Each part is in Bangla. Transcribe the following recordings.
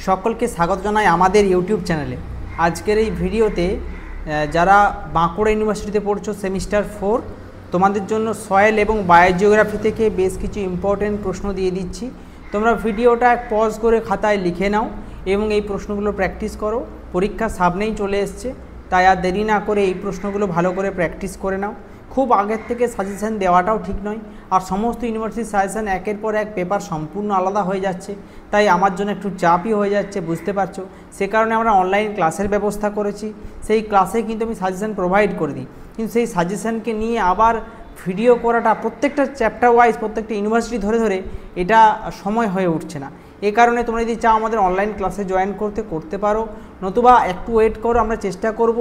সকলকে স্বাগত জানাই আমাদের ইউটিউব চ্যানেলে। আজকের এই ভিডিওতে যারা বাঁকুড়া ইউনিভার্সিটিতে পড়ছো সেমিস্টার 4, তোমাদের জন্য সয়েল এবং বায়োজিওগ্রাফি থেকে বেশ কিছু ইম্পর্টেন্ট প্রশ্ন দিয়ে দিচ্ছি। তোমরা ভিডিওটা পজ করে খাতায় লিখে নাও এবং এই প্রশ্নগুলো প্র্যাকটিস করো। পরীক্ষা সামনেই চলে এসছে, তাই আর দেরি না করে এই প্রশ্নগুলো ভালো করে প্র্যাকটিস করে নাও। খুব আগের থেকে সাজেশন দেওয়াটাও ঠিক নয়, আর সমস্ত ইউনিভার্সিটির সাজেশন একের পর এক পেপার সম্পূর্ণ আলাদা হয়ে যাচ্ছে, তাই আমার জন্য একটু চাপই হয়ে যাচ্ছে, বুঝতে পারছো। সে কারণে আমরা অনলাইন ক্লাসের ব্যবস্থা করেছি। সেই ক্লাসে কিন্তু আমি সাজেশন প্রোভাইড করে দিই, কিন্তু সেই সাজেশনকে নিয়ে আবার ভিডিও করাটা প্রত্যেকটা চ্যাপ্টার ওয়াইজ প্রত্যেকটা ইউনিভার্সিটি ধরে ধরে এটা সময় হয়ে উঠছে না। এই কারণে তোমরা যদি চাও আমাদের অনলাইন ক্লাসে জয়েন করতে পারো, নতুবা একটু ওয়েট করো। আমরা চেষ্টা করব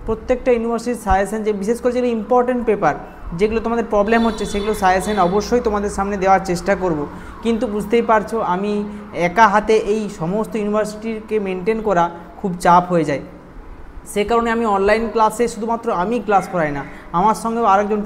প্রত্যেকটা ইউনিভার্সিটির সাজেশন, যে বিশেষ করে যেগুলো ইম্পর্টেন্ট পেপার, যেগুলো তোমাদের প্রবলেম হচ্ছে, সেগুলো সাজেশন অবশ্যই তোমাদের সামনে দেওয়ার চেষ্টা করব। কিন্তু বুঝতেই পারছো আমি একা হাতে এই সমস্ত ইউনিভার্সিটিকে মেনটেন করা খুব চাপ হয়ে যায়। সে কারণে আমি অনলাইন ক্লাসে শুধুমাত্র আমি ক্লাস করাই না, আমার সঙ্গেও আরেকজন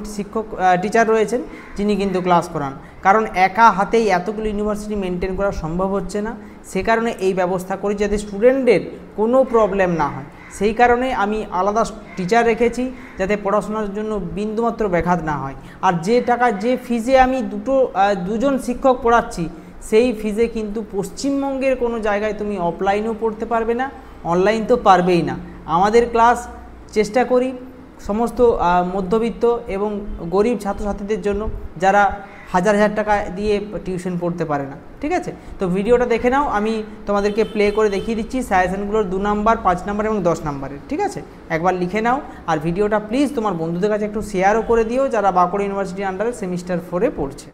টিচার রয়েছেন যিনি কিন্তু ক্লাস করান। কারণ একা হাতেই এতগুলো ইউনিভার্সিটি মেনটেন করা সম্ভব হচ্ছে না। সে কারণে এই ব্যবস্থা করি যাতে স্টুডেন্টদের কোনো প্রবলেম না হয়। সেই কারণে আমি আলাদা টিচার রেখেছি যাতে পড়াশোনার জন্য বিন্দুমাত্র ব্যাঘাত না হয়। আর যে ফিজে আমি দুজন শিক্ষক পড়াচ্ছি, সেই ফিজে কিন্তু পশ্চিমবঙ্গের কোনো জায়গায় তুমি অফলাইনেও পড়তে পারবে না, অনলাইন তো পারবেই না। আমাদের ক্লাস চেষ্টা করি সমস্ত মধ্যবিত্ত এবং গরিব ছাত্রছাত্রীদের জন্য, যারা হাজার হাজার টাকা দিয়ে টিউশন পড়তে পারে না। ঠিক আছে, তো ভিডিওটা দেখে নাও, আমি তোমাদেরকে প্লে করে দেখিয়ে দিচ্ছি সাজেশনগুলোর 2 নাম্বার, 5 নাম্বার এবং 10 নাম্বারের। ঠিক আছে, একবার লিখে নাও। আর ভিডিওটা প্লিজ তোমার বন্ধুদের কাছে একটু শেয়ারও করে দিও যারা বাঁকুড়া ইউনিভার্সিটির আন্ডারে সেমিস্টার 4-এ পড়ছে।